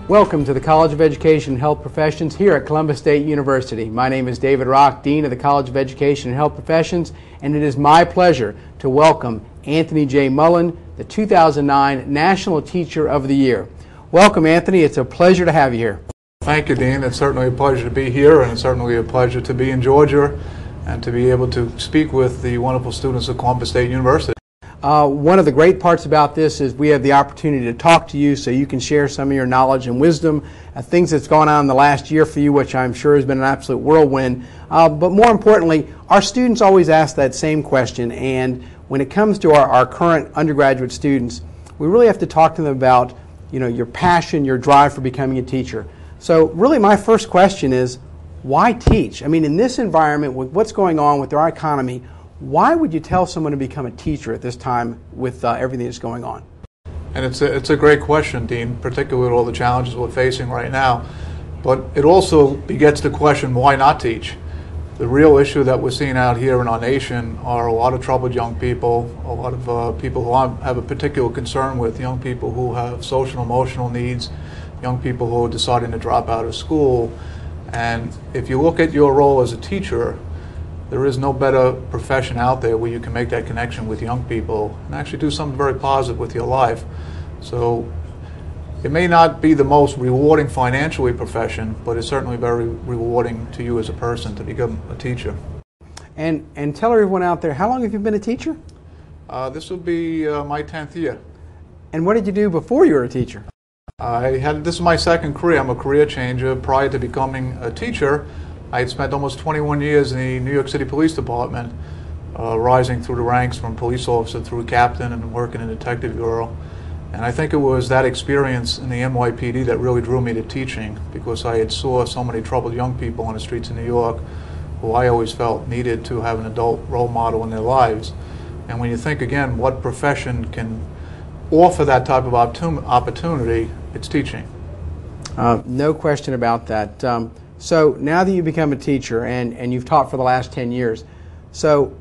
Welcome to the College of Education and Health Professions here at Columbus State University. My name is David Rock, Dean of the College of Education and Health Professions, and it is my pleasure to welcome Anthony J. Mullen, the 2009 National Teacher of the Year. Welcome, Anthony. It's a pleasure to have you here. Thank you, Dean. It's certainly a pleasure to be here, and it's certainly a pleasure to be in Georgia and to be able to speak with the wonderful students of Columbus State University. One of the great parts about this is we have the opportunity to talk to you so you can share some of your knowledge and wisdom, things that's gone on in the last year for you, which I'm sure has been an absolute whirlwind. But more importantly, our students always ask that same question, and when it comes to our current undergraduate students, we really have to talk to them about, your passion, your drive for becoming a teacher. So really my first question is, why teach? I mean, in this environment, with what's going on with our economy, why would you tell someone to become a teacher at this time with everything that's going on? And it's a great question, Dean, particularly with all the challenges we're facing right now. But it also begets the question, why not teach? The real issue that we're seeing out here in our nation are a lot of troubled young people, a lot of people who I have a particular concern with, young people who have social and emotional needs, young people who are deciding to drop out of school. And if you look at your role as a teacher, there is no better profession out there where you can make that connection with young people and actually do something very positive with your life. So it may not be the most rewarding financially profession, but it's certainly very rewarding to you as a person to become a teacher. And tell everyone out there, how long have you been a teacher? This will be my 10th year. And what did you do before you were a teacher? This is my second career. I'm a career changer. Prior to becoming a teacher, I had spent almost 21 years in the New York City Police Department, rising through the ranks from police officer through captain and working in the detective bureau. And I think it was that experience in the NYPD that really drew me to teaching, because I had saw so many troubled young people on the streets of New York who I always felt needed to have an adult role model in their lives. And when you think again what profession can offer that type of opportunity, it's teaching. No question about that. So now that you've become a teacher and you've taught for the last 10 years, so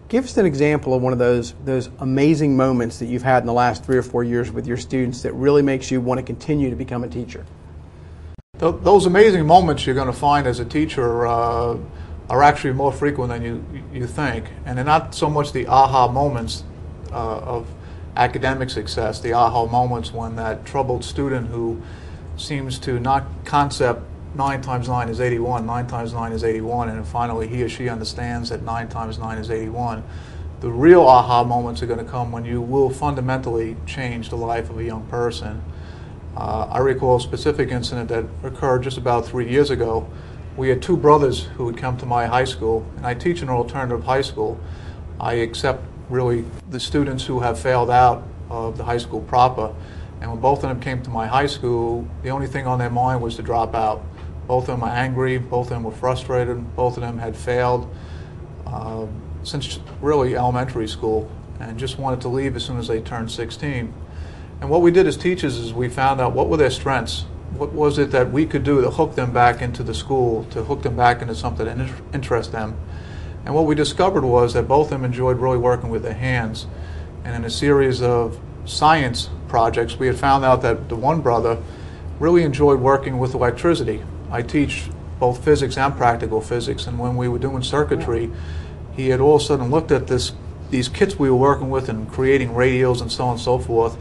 give us an example of one of those amazing moments that you've had in the last 3 or 4 years with your students that really makes you want to continue to become a teacher. Those amazing moments you're going to find as a teacher are actually more frequent than you think. And they're not so much the aha moments of academic success, the aha moments when that troubled student who seems to not concept 9 times 9 is 81, 9 times 9 is 81, and finally he or she understands that 9 times 9 is 81. The real aha moments are going to come when you will fundamentally change the life of a young person. I recall a specific incident that occurred just about 3 years ago. We had 2 brothers who had come to my high school, and I teach in an alternative high school. I accept really the students who have failed out of the high school proper, and when both of them came to my high school, the only thing on their mind was to drop out. Both of them were angry, both of them were frustrated, both of them had failed since really elementary school and just wanted to leave as soon as they turned 16. And what we did as teachers is we found out what were their strengths, what was it that we could do to hook them back into the school, to hook them back into something that interests them. And what we discovered was that both of them enjoyed really working with their hands. And in a series of science projects, we had found out that the one brother really enjoyed working with electricity. I teach both physics and practical physics, and when we were doing circuitry, he had all of a sudden looked at these kits we were working with and creating radios and so on and so forth,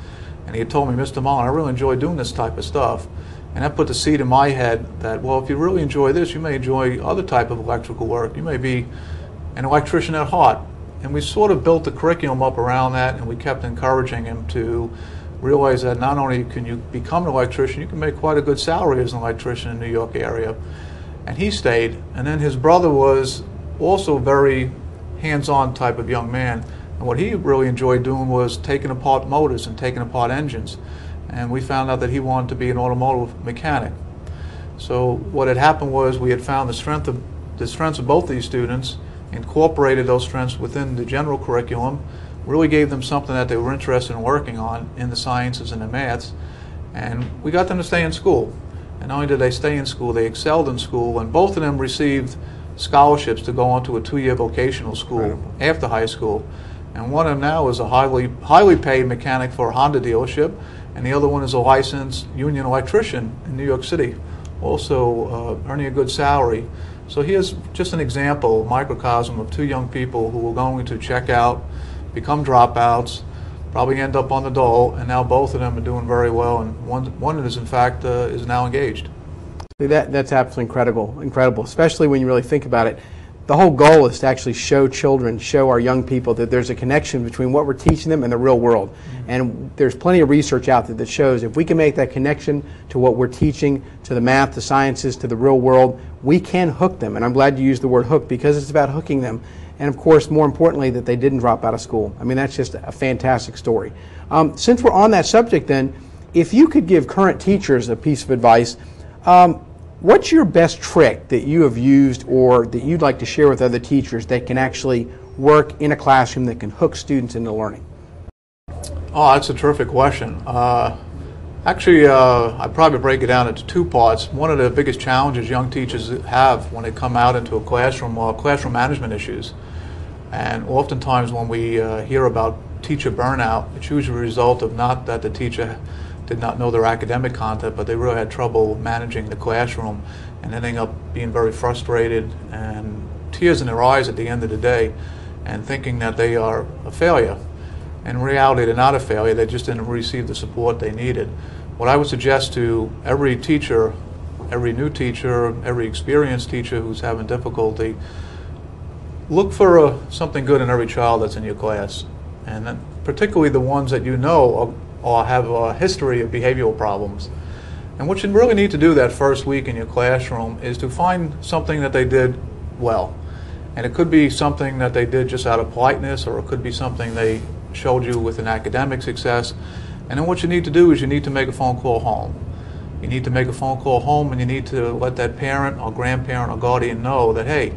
and he had told me, Mr. Mullen, I really enjoy doing this type of stuff. And that put the seed in my head that, well, if you really enjoy this, you may enjoy other type of electrical work. You may be an electrician at heart. And we sort of built the curriculum up around that, and we kept encouraging him to realize that not only can you become an electrician, you can make quite a good salary as an electrician in the New York area. And he stayed. And then his brother was also a very hands-on type of young man. And what he really enjoyed doing was taking apart motors and taking apart engines. And we found out that he wanted to be an automotive mechanic. So what had happened was we had found the strengths of both these students, incorporated those strengths within the general curriculum, really gave them something that they were interested in working on in the sciences and the maths, and we got them to stay in school. And not only did they stay in school, they excelled in school, and both of them received scholarships to go on to a 2-year vocational school after high school. And one of them now is a highly paid mechanic for a Honda dealership, and the other one is a licensed union electrician in New York City, also earning a good salary. So here's just an example, a microcosm of two young people who were going to check out, become dropouts, probably end up on the dole, and now both of them are doing very well, and one is in fact is now engaged. That's absolutely incredible, especially when you really think about it. The whole goal is to actually show children, show our young people that there's a connection between what we're teaching them and the real world. Mm-hmm. And there's plenty of research out there that shows if we can make that connection to what we're teaching, to the math, the sciences, to the real world, we can hook them. And I'm glad you used the word hook, because it's about hooking them. And of course, more importantly, that they didn't drop out of school. I mean, that's just a fantastic story. Since we're on that subject then, if you could give current teachers a piece of advice, what's your best trick that you have used or that you'd like to share with other teachers that can actually work in a classroom that can hook students into learning? Oh, that's a terrific question. Actually, I'd probably break it down into two parts. One of the biggest challenges young teachers have when they come out into a classroom are classroom management issues. And oftentimes when we hear about teacher burnout, it's usually a result of not that the teacher did not know their academic content, but they really had trouble managing the classroom and ending up being very frustrated and tears in their eyes at the end of the day and thinking that they are a failure. In reality, they're not a failure, they just didn't receive the support they needed. What I would suggest to every teacher, every new teacher, every experienced teacher who's having difficulty, look for something good in every child that's in your class, and then particularly the ones that you know or have a history of behavioral problems. And what you really need to do that first week in your classroom is to find something that they did well. And it could be something that they did just out of politeness, or it could be something they showed you with an academic success. And then what you need to do is you need to make a phone call home. You need to make a phone call home, and you need to let that parent or grandparent or guardian know that, hey,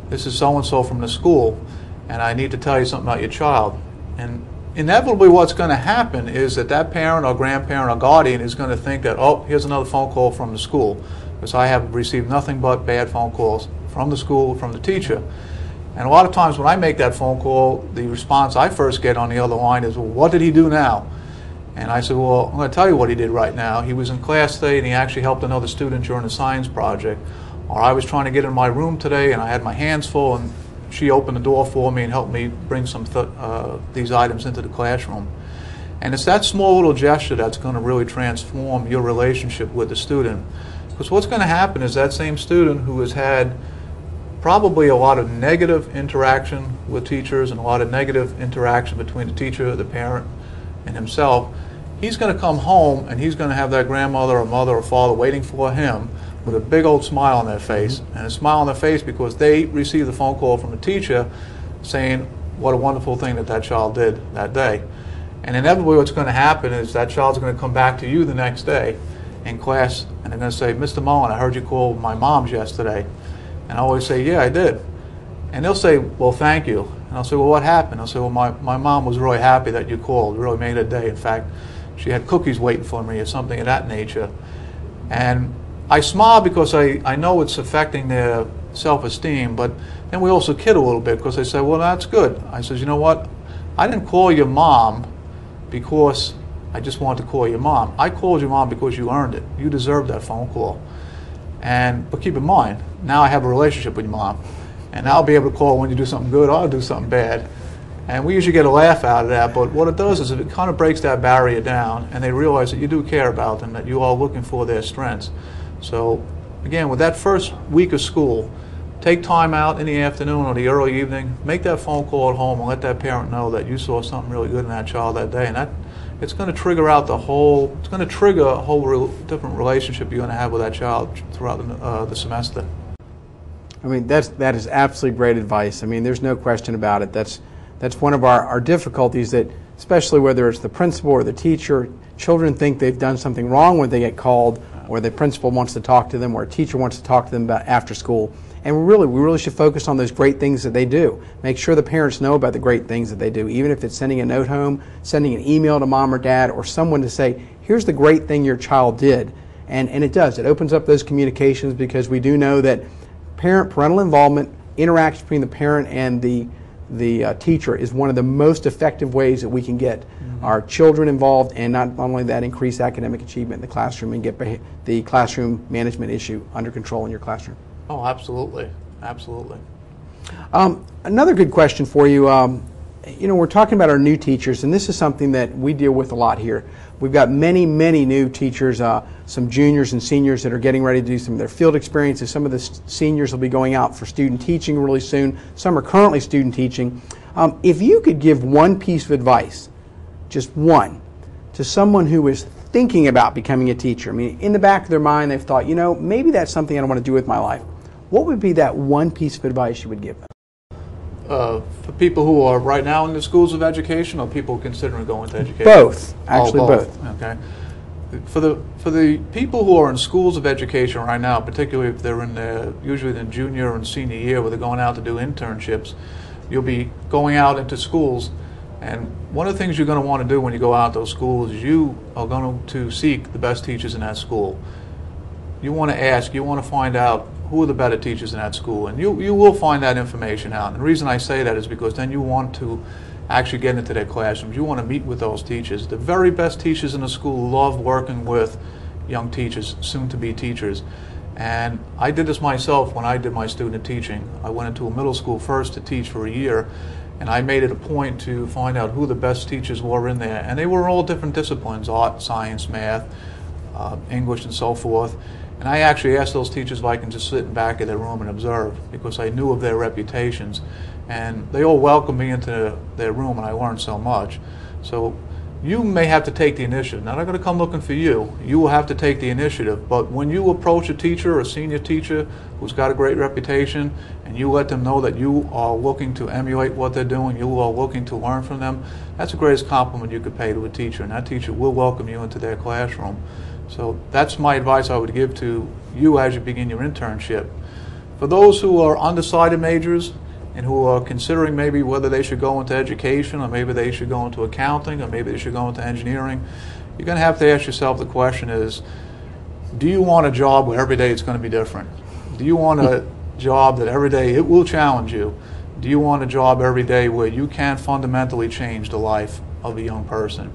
this is so-and-so from the school, and I need to tell you something about your child. And inevitably what's going to happen is that that parent or grandparent or guardian is going to think that, oh, here's another phone call from the school, because I have received nothing but bad phone calls from the school, from the teacher. And a lot of times when I make that phone call, the response I first get on the other line is, well, what did he do now? And I said, well, I'm going to tell you what he did right now. He was in class today and he actually helped another student during a science project. Or I was trying to get in my room today and I had my hands full, and she opened the door for me and helped me bring some these items into the classroom. And it's that small little gesture that's going to really transform your relationship with the student. Because what's going to happen is that same student who has had probably a lot of negative interaction with teachers and a lot of negative interaction between the teacher, the parent, and himself, he's going to come home and he's going to have that grandmother or mother or father waiting for him with a big old smile on their face. Mm-hmm. And a smile on their face because they received a phone call from the teacher saying what a wonderful thing that child did that day. And inevitably what's going to happen is that child's going to come back to you the next day in class and they're going to say, Mr. Mullen, I heard you call my mom's yesterday. And I always say, yeah, I did. And they'll say, well, thank you. And I'll say, well, what happened? I'll say, well, my mom was really happy that you called. It really made her day. In fact, she had cookies waiting for me or something of that nature. And I smile because I know it's affecting their self-esteem, but then we also kid a little bit because they say, well, that's good. I says, you know what? I didn't call your mom because I just wanted to call your mom. I called your mom because you earned it. You deserved that phone call. But keep in mind, now I have a relationship with your mom. And I'll be able to call when you do something good or I'll do something bad. And we usually get a laugh out of that, but what it does is it kind of breaks that barrier down and they realize that you do care about them, that you are looking for their strengths. So again, with that first week of school, take time out in the afternoon or the early evening, make that phone call at home and let that parent know that you saw something really good in that child that day. And it's going to trigger out it's going to trigger a whole different relationship you're going to have with that child throughout the semester. I mean, that is absolutely great advice. I mean, there's no question about it. That's one of our difficulties, that especially whether it's the principal or the teacher, children think they've done something wrong when they get called, or the principal wants to talk to them, or a teacher wants to talk to them about after school. And we really should focus on those great things that they do. Make sure the parents know about the great things that they do, even if it's sending a note home, sending an email to mom or dad, or someone to say, here's the great thing your child did. And it does. It opens up those communications, because we do know that parental involvement, interaction between the parent and the the teacher is one of the most effective ways that we can get our children involved, and not only that, increase academic achievement in the classroom and get the classroom management issue under control in your classroom. Oh, absolutely. Absolutely. Another good question for you. You know, we're talking about our new teachers, and this is something that we deal with a lot here. We've got many, many new teachers, some juniors and seniors that are getting ready to do some of their field experiences. Some of the seniors will be going out for student teaching really soon. Some are currently student teaching. If you could give one piece of advice, just one, to someone who is thinking about becoming a teacher, I mean, in the back of their mind they've thought, you know, maybe that's something I want to do with my life, what would be that one piece of advice you would give them? For people who are right now in the schools of education, or people considering going to education? Both, actually both. Okay. For the people who are in schools of education right now, particularly if they're in usually in junior and senior year where they're going out to do internships, you'll be going out into schools, and one of the things you're going to want to do when you go out to those schools is you are going to seek the best teachers in that school. You want to ask, you want to find out who are the better teachers in that school, and you will find that information out. And the reason I say that is because then you want to actually get into their classrooms. You want to meet with those teachers. The very best teachers in the school love working with young teachers, soon-to-be teachers. And I did this myself when I did my student teaching. I went into a middle school first to teach for a year, and I made it a point to find out who the best teachers were in there. And they were all different disciplines: art, science, math, English, and so forth. And I actually asked those teachers if I can just sit in the back of their room and observe, because I knew of their reputations. And they all welcomed me into their room, and I learned so much. So you may have to take the initiative. Now, they're going to come looking for you. You will have to take the initiative. But when you approach a teacher, a senior teacher who's got a great reputation, and you let them know that you are looking to emulate what they're doing, you are looking to learn from them, that's the greatest compliment you could pay to a teacher. And that teacher will welcome you into their classroom. So that's my advice I would give to you as you begin your internship. For those who are undecided majors and who are considering maybe whether they should go into education, or maybe they should go into accounting, or maybe they should go into engineering, you're going to have to ask yourself the question is, do you want a job where every day it's going to be different? Do you want a job that every day it will challenge you? Do you want a job every day where you can fundamentally change the life of a young person?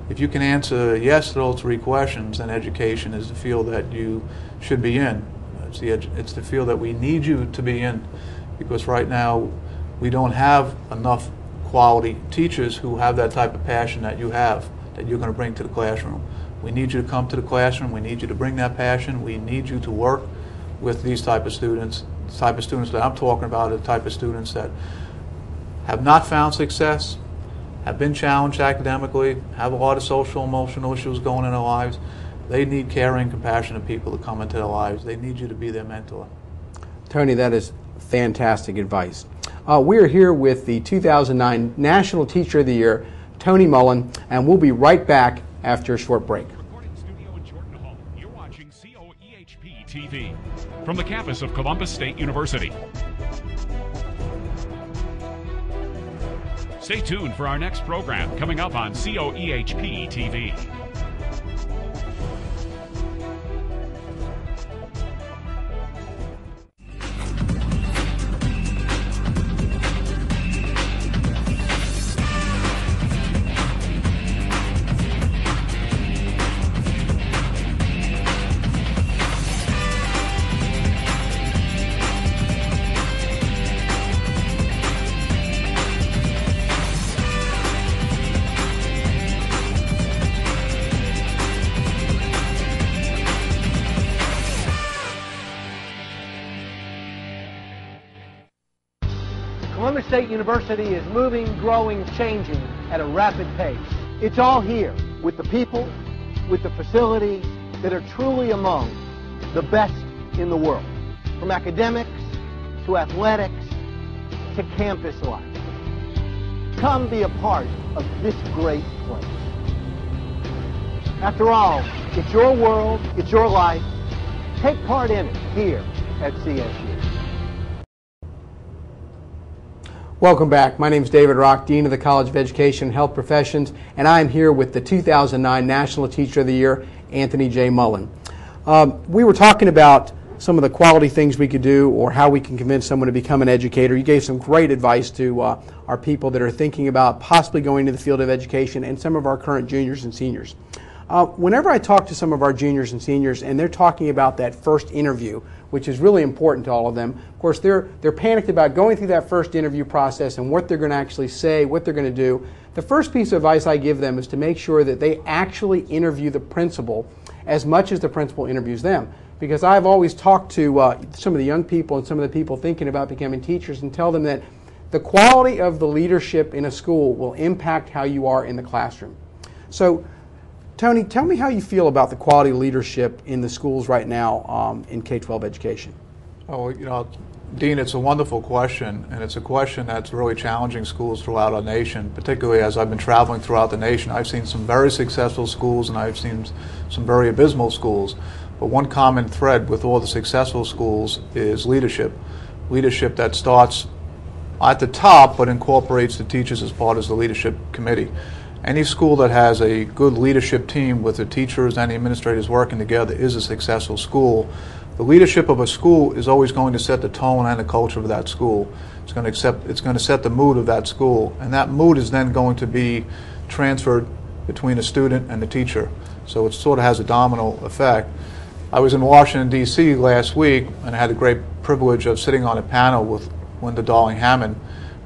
If you can answer yes to those three questions, then education is the field that you should be in. It's the field that we need you to be in, because right now we don't have enough quality teachers who have that type of passion that you have, that you're going to bring to the classroom. We need you to come to the classroom. We need you to bring that passion. We need you to work with these type of students. The type of students that I'm talking about are the type of students that have not found success, have been challenged academically, have a lot of social, emotional issues going in their lives. They need caring, compassionate people to come into their lives. They need you to be their mentor. Tony, that is fantastic advice. We are here with the 2009 National Teacher of the Year, Tony Mullen, and we'll be right back after a short break. Recording studio in Jordan Hall. You're watching COEHP TV from the campus of Columbus State University. Stay tuned for our next program coming up on COEHP TV. Columbus State University is moving, growing, changing at a rapid pace. It's all here with the people, with the facilities that are truly among the best in the world. From academics to athletics to campus life. Come be a part of this great place. After all, it's your world, it's your life. Take part in it here at CSU. Welcome back. My name is David Rock, Dean of the College of Education and Health Professions, and I am here with the 2009 National Teacher of the Year, Anthony J. Mullen. We were talking about some of the quality things we could do or how we can convince someone to become an educator. You gave some great advice to our people that are thinking about possibly going to the field of education and some of our current juniors and seniors. Whenever I talk to some of our juniors and seniors and they're talking about that first interview, which is really important to all of them, of course they're panicked about going through that first interview process and what they're going to actually say, what they're going to do. The first piece of advice I give them is to make sure that they actually interview the principal as much as the principal interviews them. Because I've always talked to some of the young people and some of the people thinking about becoming teachers and tell them that the quality of the leadership in a school will impact how you are in the classroom. So, Tony, tell me how you feel about the quality of leadership in the schools right now in K-12 education. Oh, you know, Dean, it's a wonderful question, and it's a question that's really challenging schools throughout our nation, particularly as I've been traveling throughout the nation. I've seen some very successful schools and I've seen some very abysmal schools. But one common thread with all the successful schools is leadership. Leadership that starts at the top but incorporates the teachers as part of the leadership committee. Any school that has a good leadership team with the teachers and the administrators working together is a successful school. The leadership of a school is always going to set the tone and the culture of that school. It's going to set the mood of that school, and that mood is then going to be transferred between the student and the teacher. So it sort of has a domino effect. I was in Washington, D.C. last week, and I had the great privilege of sitting on a panel with Linda Darling-Hammond,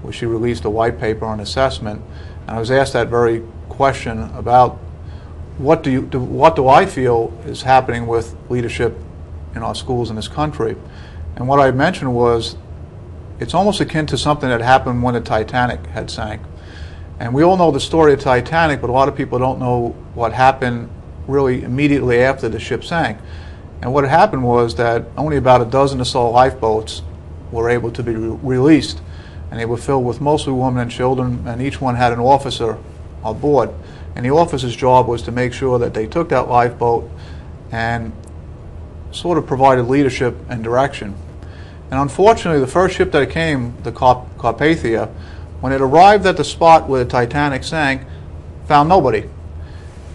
where she released a white paper on assessment. And I was asked that very question about what do I feel is happening with leadership in our schools in this country. And what I mentioned was it's almost akin to something that happened when the Titanic had sank. And we all know the story of Titanic, but a lot of people don't know what happened really immediately after the ship sank. And what had happened was that only about a dozen or so lifeboats were able to be released. And they were filled with mostly women and children, and each one had an officer on board. And the officer's job was to make sure that they took that lifeboat and sort of provided leadership and direction. And unfortunately, the first ship that came, the Carpathia, when it arrived at the spot where the Titanic sank, found nobody.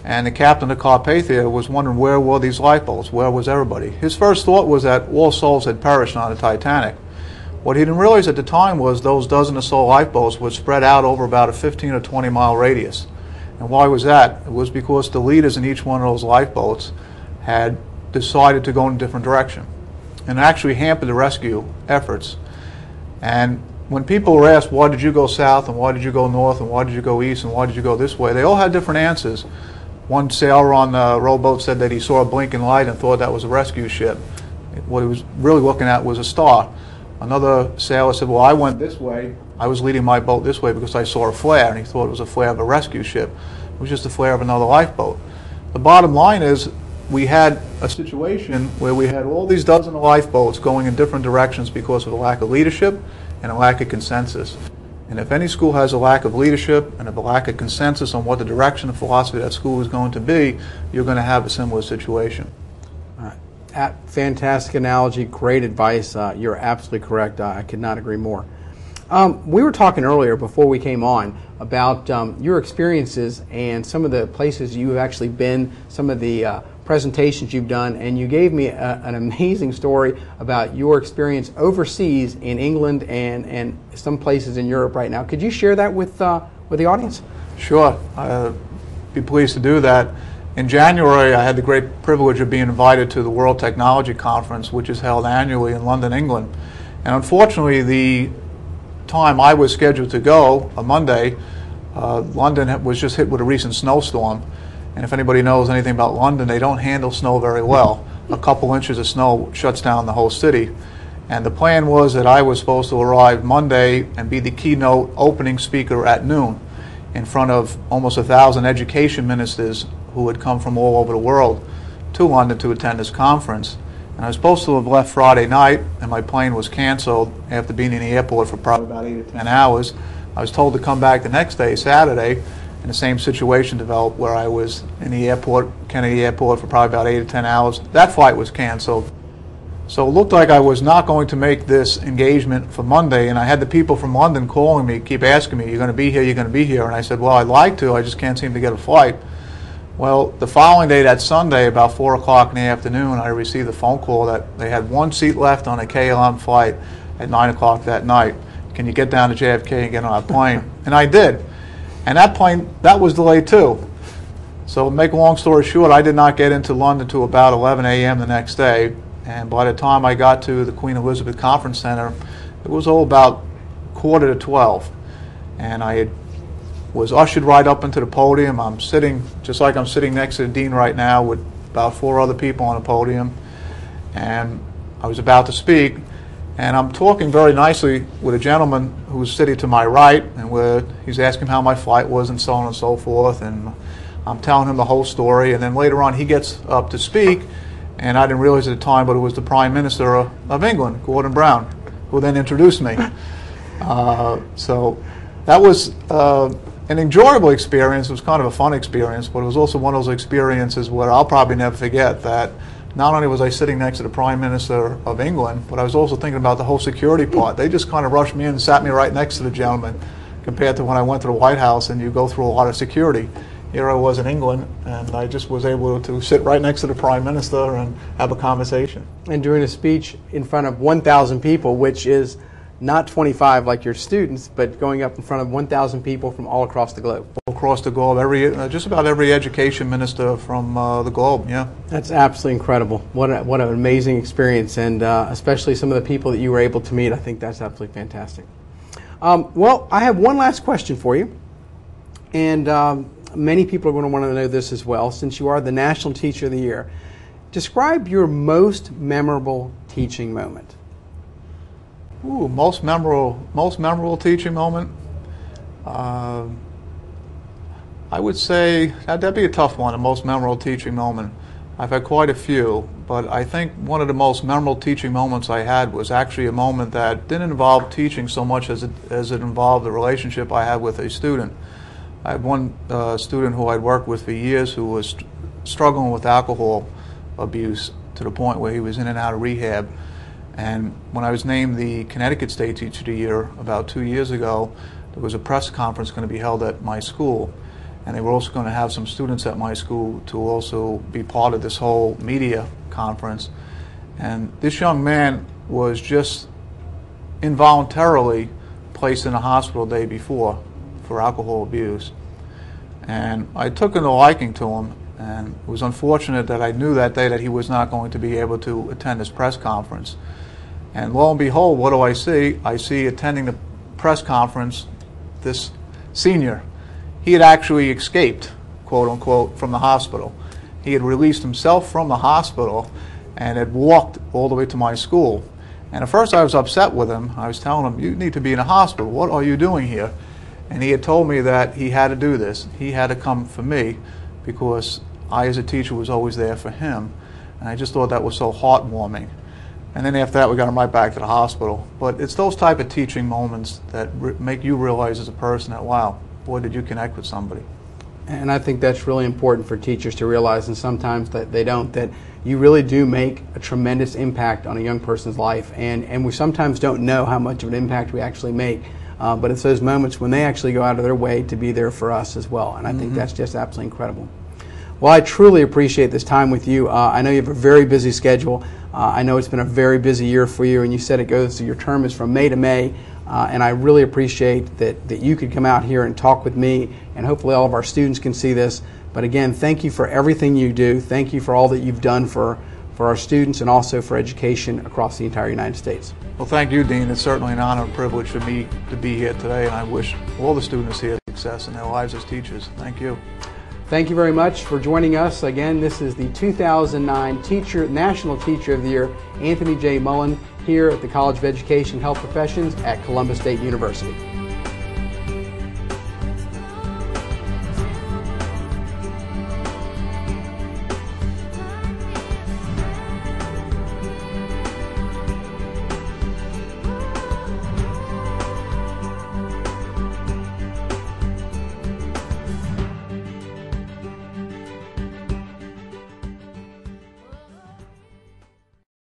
And the captain of the Carpathia was wondering where were these lifeboats, where was everybody? His first thought was that all souls had perished on the Titanic. What he didn't realize at the time was those dozen or so lifeboats were spread out over about a 15 or 20 mile radius. And why was that? It was because the leaders in each one of those lifeboats had decided to go in a different direction. And it actually hampered the rescue efforts. And when people were asked, why did you go south, and why did you go north, and why did you go east, and why did you go this way, they all had different answers. One sailor on the rowboat said that he saw a blinking light and thought that was a rescue ship. What he was really looking at was a star. Another sailor said, well, I went this way. I was leading my boat this way because I saw a flare, and he thought it was a flare of a rescue ship. It was just a flare of another lifeboat. The bottom line is we had a situation where we had all these dozen of lifeboats going in different directions because of a lack of leadership and a lack of consensus. And if any school has a lack of leadership and a lack of consensus on what the direction and philosophy of that school is going to be, you're going to have a similar situation. Fantastic analogy, great advice. You're absolutely correct. I could not agree more. We were talking earlier before we came on about your experiences and some of the places you have actually been, some of the presentations you've done, and you gave me an amazing story about your experience overseas in England and some places in Europe right now. Could you share that with the audience? Sure. I'd be pleased to do that. In January, I had the great privilege of being invited to the World Technology Conference, which is held annually in London, England. And unfortunately, the time I was scheduled to go, a Monday, London was just hit with a recent snowstorm. And if anybody knows anything about London, they don't handle snow very well. A couple inches of snow shuts down the whole city. And the plan was that I was supposed to arrive Monday and be the keynote opening speaker at noon in front of almost 1,000 education ministers who had come from all over the world to London to attend this conference. And I was supposed to have left Friday night, and my plane was canceled after being in the airport for probably about 8 or 10 hours. I was told to come back the next day, Saturday, and the same situation developed where I was in the airport, Kennedy Airport, for probably about 8 or 10 hours. That flight was canceled. So it looked like I was not going to make this engagement for Monday, and I had the people from London calling me, keep asking me, you're going to be here, you're going to be here. And I said, well, I'd like to, I just can't seem to get a flight. Well, the following day, that Sunday, about 4 o'clock in the afternoon, I received a phone call that they had one seat left on a KLM flight at 9 o'clock that night. Can you get down to JFK and get on a plane? And I did. And that plane, that was delayed too. So to make a long story short, I did not get into London until about 11 a.m. the next day. And by the time I got to the Queen Elizabeth Conference Center, it was all about 11:45. And I was ushered right up into the podium. I'm sitting, just like I'm sitting next to the dean right now, with about 4 other people on the podium. And I was about to speak. And I'm talking very nicely with a gentleman who's sitting to my right, and he's asking how my flight was and so on and so forth. And I'm telling him the whole story. And then later on, he gets up to speak. And I didn't realize at the time, but it was the Prime Minister of England, Gordon Brown, who then introduced me. So that was an enjoyable experience. It was kind of a fun experience, but it was also one of those experiences where I'll probably never forget that not only was I sitting next to the Prime Minister of England, but I was also thinking about the whole security part. They just kind of rushed me in and sat me right next to the gentleman, compared to when I went to the White House and you go through a lot of security. Here I was in England, and I just was able to sit right next to the Prime Minister and have a conversation. And doing a speech in front of 1,000 people, which is not 25 like your students, but going up in front of 1,000 people from all across the globe. All across the globe, just about every education minister from the globe, yeah. That's absolutely incredible. What an amazing experience, and especially some of the people that you were able to meet. I think that's absolutely fantastic. Well, I have one last question for you, and many people are going to want to know this as well. Since you are the National Teacher of the Year, describe your most memorable teaching moment. Ooh, most memorable teaching moment. I would say that'd be a tough one. A most memorable teaching moment. I've had quite a few, but I think one of the most memorable teaching moments I had was actually a moment that didn't involve teaching so much as it involved the relationship I had with a student. I had one student who I'd worked with for years who was struggling with alcohol abuse to the point where he was in and out of rehab. And when I was named the Connecticut State Teacher of the Year about 2 years ago, there was a press conference going to be held at my school. And they were also going to have some students at my school to also be part of this whole media conference. And this young man was just involuntarily placed in a hospital the day before for alcohol abuse. And I took a liking to him, and it was unfortunate that I knew that day that he was not going to be able to attend this press conference. And lo and behold, what do I see? I see attending the press conference this senior. He had actually escaped, quote unquote, from the hospital. He had released himself from the hospital and had walked all the way to my school. And at first I was upset with him. I was telling him, you need to be in a hospital. What are you doing here? And he had told me that he had to do this. He had to come for me because I, as a teacher, was always there for him. And I just thought that was so heartwarming. And then after that, we got him right back to the hospital. But it's those type of teaching moments that make you realize as a person that, wow, boy, did you connect with somebody. And I think that's really important for teachers to realize, and sometimes that they don't, that you really do make a tremendous impact on a young person's life. And we sometimes don't know how much of an impact we actually make. But it's those moments when they actually go out of their way to be there for us as well. And I think that's just absolutely incredible. Well, I truly appreciate this time with you. I know you have a very busy schedule. I know it's been a very busy year for you, and you said your term is from May to May. And I really appreciate that you could come out here and talk with me, and hopefully all of our students can see this. But again, thank you for everything you do. Thank you for all that you've done for our students and also for education across the entire United States. Well, thank you, Dean. It's certainly an honor and privilege for me to be here today, and I wish all the students here success in their lives as teachers. Thank you. Thank you very much for joining us. Again, this is the 2009 National Teacher of the Year, Anthony J. Mullen, here at the College of Education and Health Professions at Columbus State University.